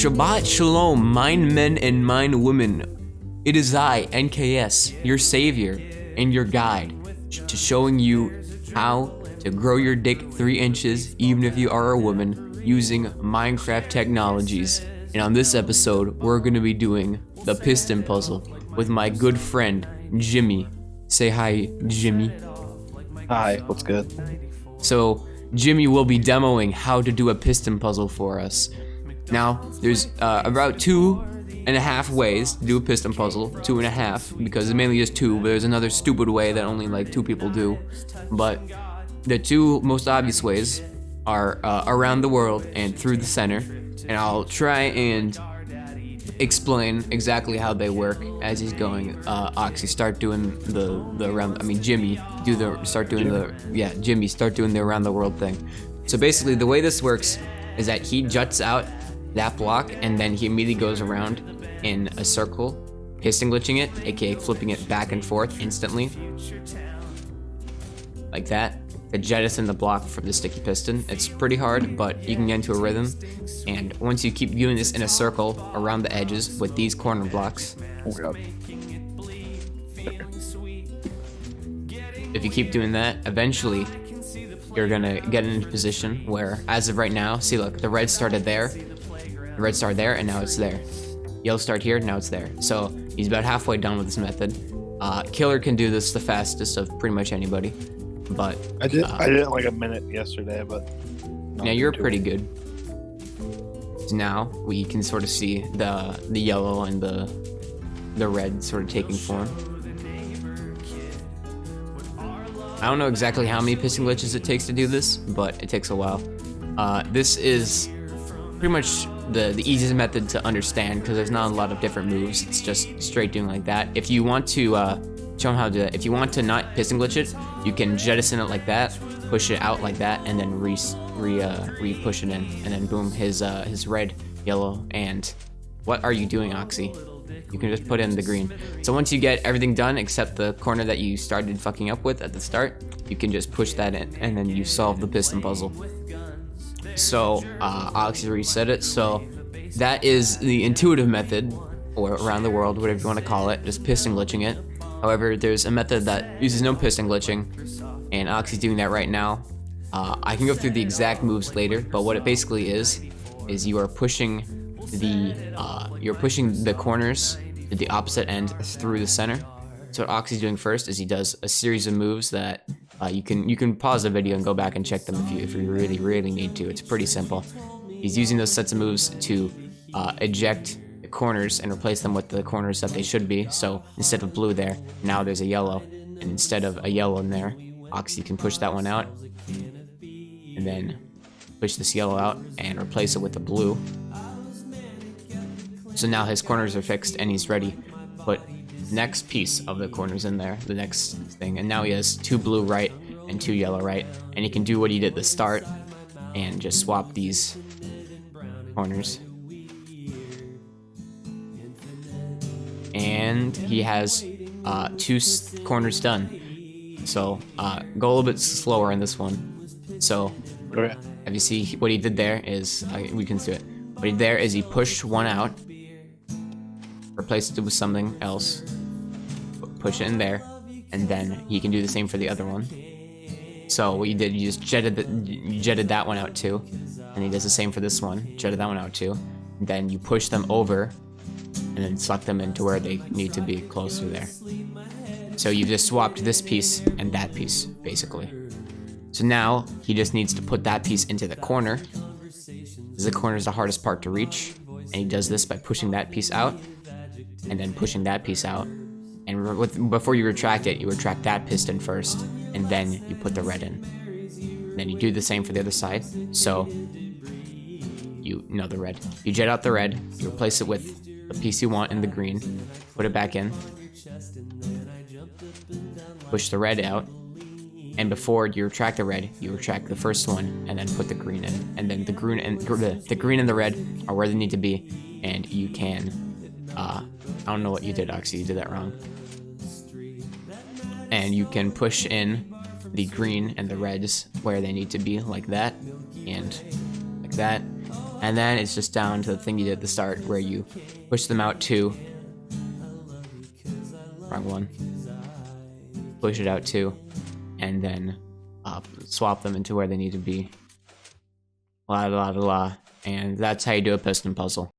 Shabbat Shalom, mind men and mind women. It is I, NKS, your savior and your guide to showing you how to grow your dick 3 inches even if you are a woman using Minecraft technologies. And on this episode, we're going to be doing the piston puzzle with my good friend, Jimmy. Say hi, Jimmy. Hi, what's good? So, Jimmy will be demoing how to do a piston puzzle for us. Now, there's about 2.5 ways to do a piston puzzle. 2.5, because it mainly is 2, but there's another stupid way that only like 2 people do. But the 2 most obvious ways are around the world and through the center. And I'll try and explain exactly how they work as he's going. Oxy, start doing the around. I mean, Jimmy, start doing the around the world thing. So basically, the way this works is that he juts out that block, and then he immediately goes around in a circle, piston glitching it, aka flipping it back and forth instantly, like that. To jettison the block from the sticky piston. It's pretty hard, but you can get into a rhythm. And once you keep doing this in a circle around the edges with these corner blocks, if you keep doing that, eventually you're gonna get into a position where, as of right now, see, look, the red started there, and now it's there. Yellow started here, now it's there. So he's about halfway done with this method. Killer can do this the fastest of pretty much anybody. But I did it in like a minute yesterday, but yeah, you're pretty good. So now we can sort of see the yellow and the red sort of taking form. I don't know exactly how many piston glitches it takes to do this, but it takes a while. This is pretty much the easiest method to understand because there's not a lot of different moves. It's just straight doing like that. If you want to show him how to do that. If you want to not piston glitch it, you can jettison it like that, push it out like that, and then re-push it in, and then boom, his red, yellow, and what are you doing, Oxy? You can just put in the green. So once you get everything done except the corner that you started fucking up with at the start, you can just push that in, and then you solve the piston puzzle. So Oxy reset it. So that is the intuitive method, or around the world, whatever you want to call it, just piston glitching it. However, there's a method that uses no piston glitching, and Oxy's doing that right now. I can go through the exact moves later, but what it basically is you are pushing the corners to the opposite end through the center. So what Oxy's doing first is he does a series of moves that you can pause the video and go back and check them if you really need to. It's pretty simple. He's using those sets of moves to eject corners and replace them with the corners that they should be. So instead of blue there, now there's a yellow, and instead of a yellow in there, Oxy can push that one out and then push this yellow out and replace it with the blue. So now his corners are fixed and he's ready to put the next piece of the corners in there, the next thing, and now he has 2 blue right and 2 yellow right, and he can do what he did at the start and just swap these corners. And he has 2 corners done. So go a little bit slower in this one. So okay. If you see what he did there is we can do it. What he did there is he pushed one out, replaced it with something else, push it in there, and then he can do the same for the other one. So what you did, you just jetted that one out too, and he does the same for this one, jetted that one out too. And then you push them over, and then suck them into where they need to be, closer there. So you just swapped this piece and that piece, basically. So now he just needs to put that piece into the corner, because the corner is the hardest part to reach, and he does this by pushing that piece out, and then pushing that piece out. And before you retract it, you retract that piston first, and then you put the red in. And then you do the same for the other side. So the red. You jet out the red, you replace it with the piece you want in the green, put it back in, push the red out, and before you retract the red, you retract the first one and then put the green in, and then the green and the red are where they need to be, and you can I don't know what you did, Oxy, you did that wrong. And you can push in the green and the reds where they need to be, like that, and like that. And then it's just down to the thing you did at the start where you push them out 2. Wrong one. Push it out 2. And then swap them into where they need to be. La la la la. And that's how you do a piston puzzle.